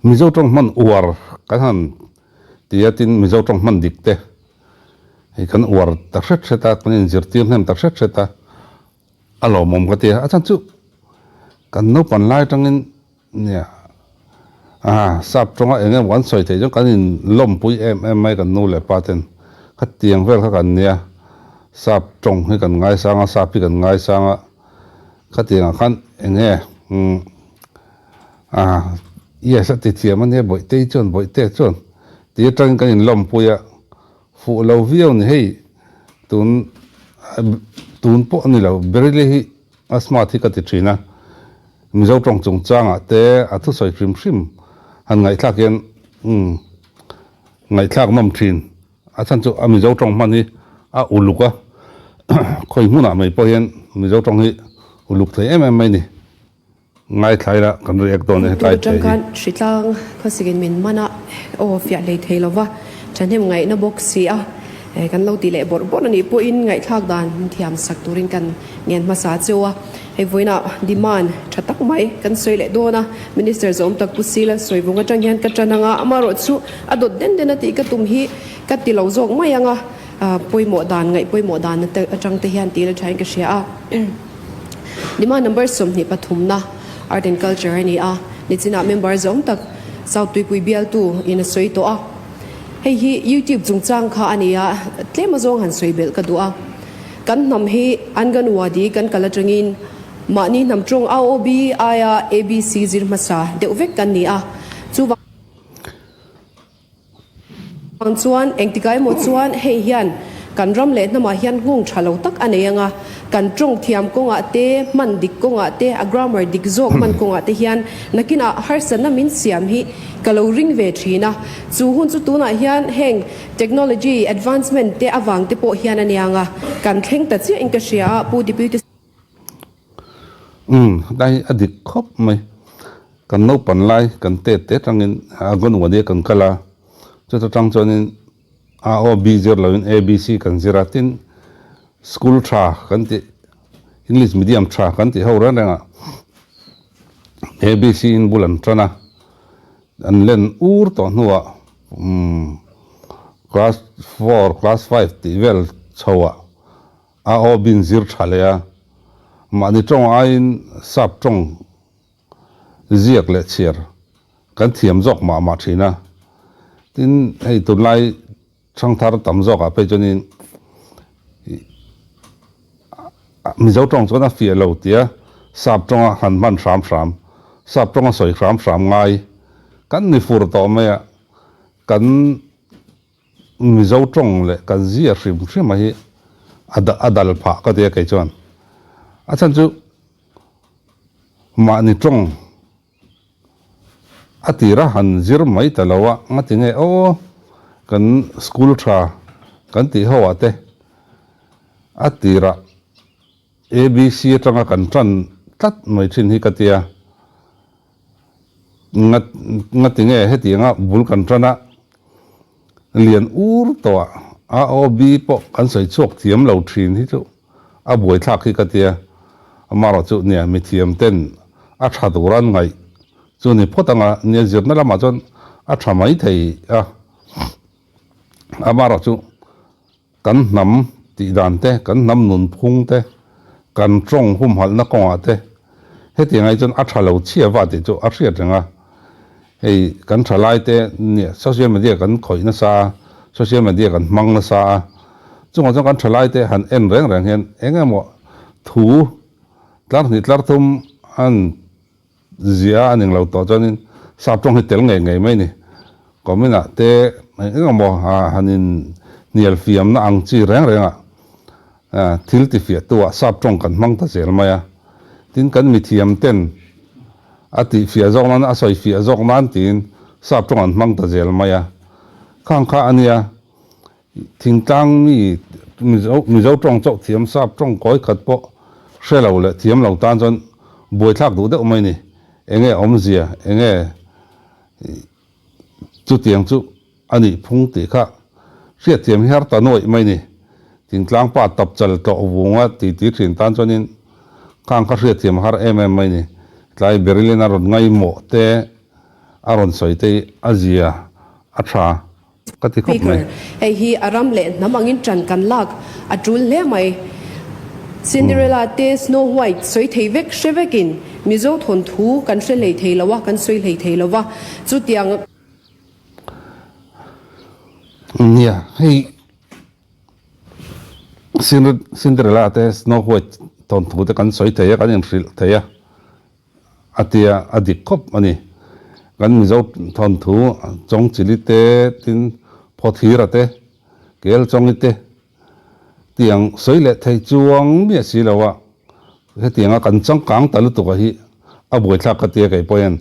mizo trong man uar kan han tiatin mizo trong man dikte he kan uar takhet theta kan zirtir nem takhet theta alo mom ka te achan chu kan no pan lai tangin nia sap tonga engem wan soi the jong kan in lom pui em mai kan no le paten khat tiang vel kha kan nia sap tong he kan ngai sanga sapi kan ngai sanga khat tiang khan enge yes ti thiam an he boi te chon ti tang kan in lom puya fu lo viau ni hei tun po ni lo berili hi asma thi ka ti thina mizo tong chung changa te athu soi hrim han ngai thak yen ngai thak mam thin achan chu mizo tong mani a uluka khoi huna mai po yen mizo tong hi uluk thei em mai ni ngai thaira kan react don he tai thei kan shitlang khosigin min mana o fia le theilowa chanem ngai na box si a kan lo ti le bor ani po in ngai thak dan thiam sak turin kan ngen ma sa chewa he voina demand thatak mai kan soi le dona minister zom tak pusila soibunga tanghian ka chananga amaro chu adot den ati ka tum hi ka ti lo jok mai anga poimo dan ngai poimo dan ta atang te hian ti le thain ka sia a demand number som ni pathumna art and culture ni a ni china member zong tak south tui pui bial tu in a soi to a hei hi youtube chung chang kha ania tlema zong han soi bel ka du a kan nam hi angan wadi kan kala tangin mani nam trong aob aya abc zir masa deuvek kan ni a chu wang chuan engtikai mo chuan hei hian kan ram le na ma hian ngung thalo tak aneyanga kan trong thiam konga te man dik konga te a grammar dik zok man konga te hian nakina harsan na min siam hi coloring ve thina chu hun chu tuna hian heng technology advancement te awang te po hian anianga kan thleng ta chi engka sia pu deputy dai adik khop mai kan no pan lai kan te tangin agon wadi kan kala chu tang chonin AOB zir lawin ABC kan ziratin school tra kan ti English medium tra kan ti hauran nga ABC in bulan trana an len ur to nuwa class 4 class 5 ti vel chawa AOB zir thalea mani tong ain sap tong ziak le chiar kan thiam jok ma thina tin hei tunlai sang thar tam zoka pe chonin mizo tong chona fia lo tia sap tonga han man ram sap tonga soi ram ngai kan ni fur to me kan mizo tong le kan zia hrim hi adal pha ka te kai chon achan chu ma ni tong atira han zir mai talawa ngati nge o kan school tra kan ti hawa te atira abc tanga kan tran tat mai thin hi katia ngati nge heti nga bul kan trana lian ur to aob po kan sai chok thiam lo thin hi chu a boi thak hi katia amaro chu nia mi thiam ten a tha duran ngai chu ni photanga nia zirna lama chon a tha mai thei a amaro chu kan nam ti dan te kan nam nun phung te kan trong hum hal na konga te heti ngai chon a thalo chia wa ti chu a hriat nga hei kan thalai te ni social media kan khoi na sa social media kan mang na sa chunga chong kan thalai te han en reng hen engemo thu tlar thum an zia aning lo to chonin sa trong hi tel ngai mai ni komina te engemo hanin nial fiam na ang chi renga thil ti fia tua sap trong kan mang ta zel maya tin kan mi thiam ten ati fia zok man asoi fia zok man tin sap trong an mang ta zel maya khang kha ania thing tang mi zo trong chok thiam sap trong koi khat po shelo le thiam lo tan chon boi thak du de mai ni enge om zia enge chu tiang chu ani phung ti kha ria thiam her ta noi mai ni ting tlang pa tap chal to wunga ti thin tan chonin khang kha ria thiam har mai ni tlai berlin ron ngai mo te aron soi te azia atha kati khop mai speaker ei hi aram le namangin tran kan lak atul le mai Cinderella te Snow White soi thei vek shevekin mizo thon thu kan hre lei thei lawa kan soi lei thei lawa chu tiang nia hei Cinderella te Snow White ton thu te kan soi thei kan in hril thei atia adik khop ani kan mizo thon thu chong chili te tin phothira te kel chong te tiang soi le thei chuang mi si lawa he tianga kan chang kang talu tu ka hi a boi thla ka te kai poen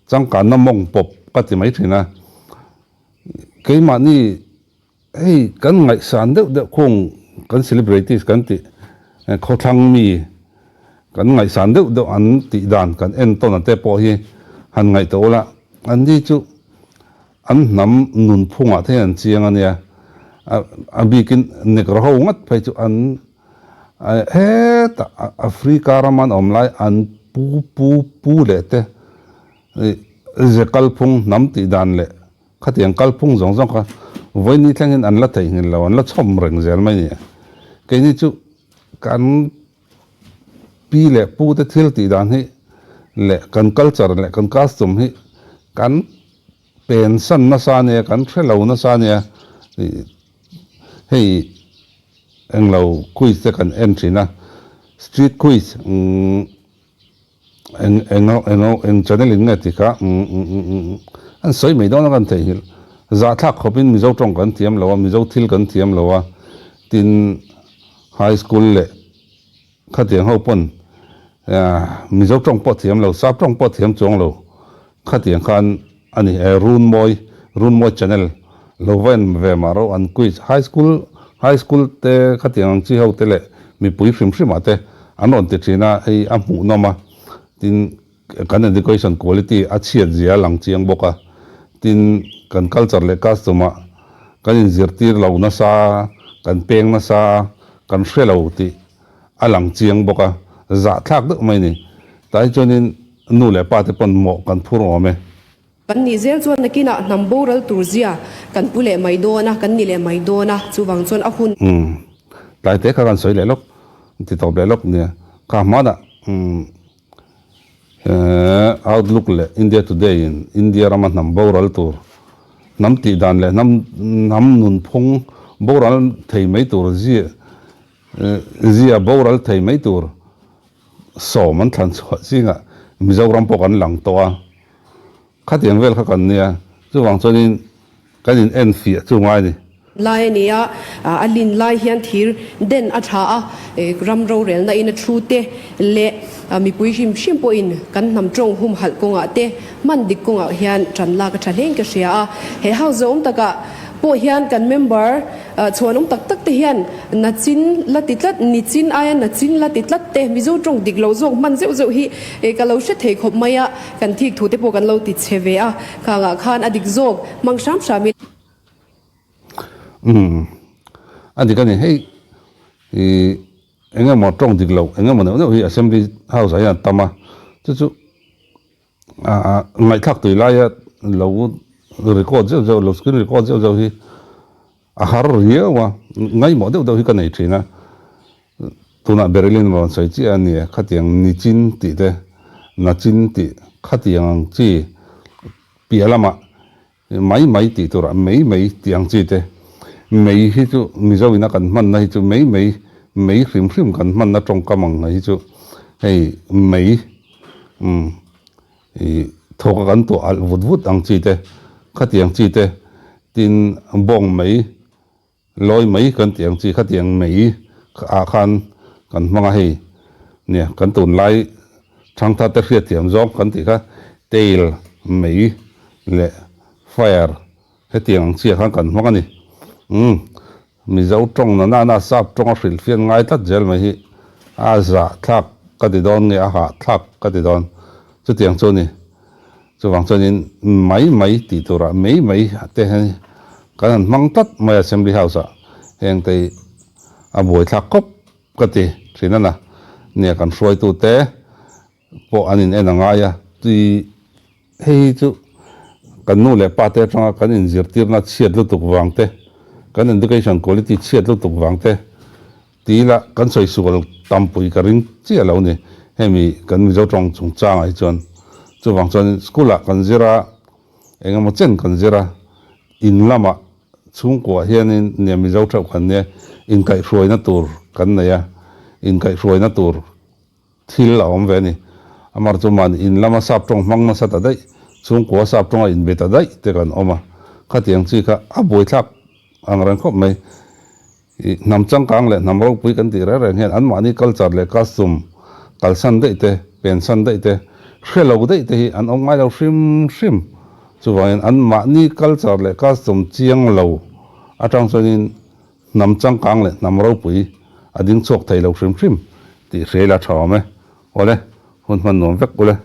chang kan na mong pop ka ti mai thina ke ma ni hey kan ngai san de khong kan celebrities kan ti kho thang mi kan ngai san de an ti dan kan en ton te po hi han ngai to la an di chu an nam nun phunga the an chiang ania a bikin nekro ho ngat phai chu an he ta Africa raman omlai an pu le te je kalphung nam ti dan le khatiang kalphung zong zong ka voini thlangin an la thei ngin lo an la chom reng zel mai ni ke ni chu kan pi le pu te thil ti dan hi le kan culture le kan costume hi kan pen san na sa ne kan threlo na sa ne hey englo quiz te kan entry na street quiz eng channel in nge ti ka an soi mai don kan thei hil za thak khopin mizo tong kan thiam lawa mizo thil kan thiam lawa tin high school le khatiang ho pon mizo tong po thiam lo sap tong po thiam chong lo khatiang khan ani run moi channel loven ve maro an quiz high school te khatiang chi ho te le mi pui phim ate anon te thina ei amu noma tin kan education quality a chiat zia lang chiang boka tin kan culture le customer kan in zirtir lo na sa kan peng na sa kan hrelo ti alang chiang boka za thak de mai ni tai chonin nu le pa te pon mo kan phur ome kan ni zel chuan nakina namboral turzia kan pule mai do na kan ni le mai do na chuwang chuan a hun tai te kan soi le lok ti to le lok ne ka ma da outlook le India Today in India raman namboral tur nam ti dan le nam nun phung boral thei mai tur zia boral thei mai tur so man than singa mizoram pokan lang toa khatiang vel kha kan nia chuwang chonin kanin en fi chu ngai ni lai nia alin lai hian thir den a tha a ram ro rel na in a thu te le mi pui him shim po in kan nam tong hum hal konga te man dik konga hian tran la ka thaleng ka sia a he hau zom taka po hian kan member chuanum tak tak te hian na chin la titlat ni chin aya na chin la titlat te mizo tong dik lo zong man zeu zeu hi ka lo she thei khop maya kan thik thu te po kan lo ti cheve a ka nga khan adik zog mangsham shami andi kan hey enga mo tong dik lo enga mo no hi assembly house ya tama chu ngai thak tui la ya lo record zo lo screen record zo hi a har ria wa ngai mo de hi kan nei thina tuna berlin mo sai chi ani khatiang ni chin ti te na chin ti khatiang chi pialama mai ti tura mai tiang chi te mei hi chu mizo ina kan man na hi chu mei hrim kan man na tong kamang na hi chu hei mei thoka kan to al vut ang chi te khatiang chi te tin bong mei loi mei kan tiang chi khatiang mei a khan kan manga hei ne kan tun lai thang tha te hria thiam zong kan ti kha tail mei le fire he tiang chi khan kan manga ni mizo tong na sap tong a hril fian ngai tlat zel mai hi a za thak ka ti don nge a ha thak ka ti don chu tiang chu ni chuwang chuanin mai ti tura mei te hen kan mang tat mai assembly house a heng te a boi thak kop ka ti thina na ne kan hroi tu te po anin enanga ya ti hei chu kan nu le pa te tanga kan in zir tir na chiat lu tuk wang te kan education quality chiat lu tuk wang te tí là kan soi sual tampui ka ring chia lo ni hemi kan mi zo tong chung chang ai chon chu wang chon school a kan zira engemaw chen kan zira in lama chung kwa hianin ne mi zo thau khan ne in kai hroi na tur kan nei a in kai hroi na tur thil a awm ve ni amar chu man in lama sap tong hmang na sa ta dai chung kwa sap tong a in be ta dai te kan oma khatiang chi kha a boi thak ang ran khop mai nam chang kang le nam ro pui kan ti ra ren hen an mani culture le costume kalsan dei te pensan dei te hrelo dei te hi an ong mai lo hrim hrim chuwain an mani culture le costume chiang lo atang chonin nam chang kang le nam ro pui ading chok thei lo hrim hrim ti hrela thawme ole hun man nom vek ule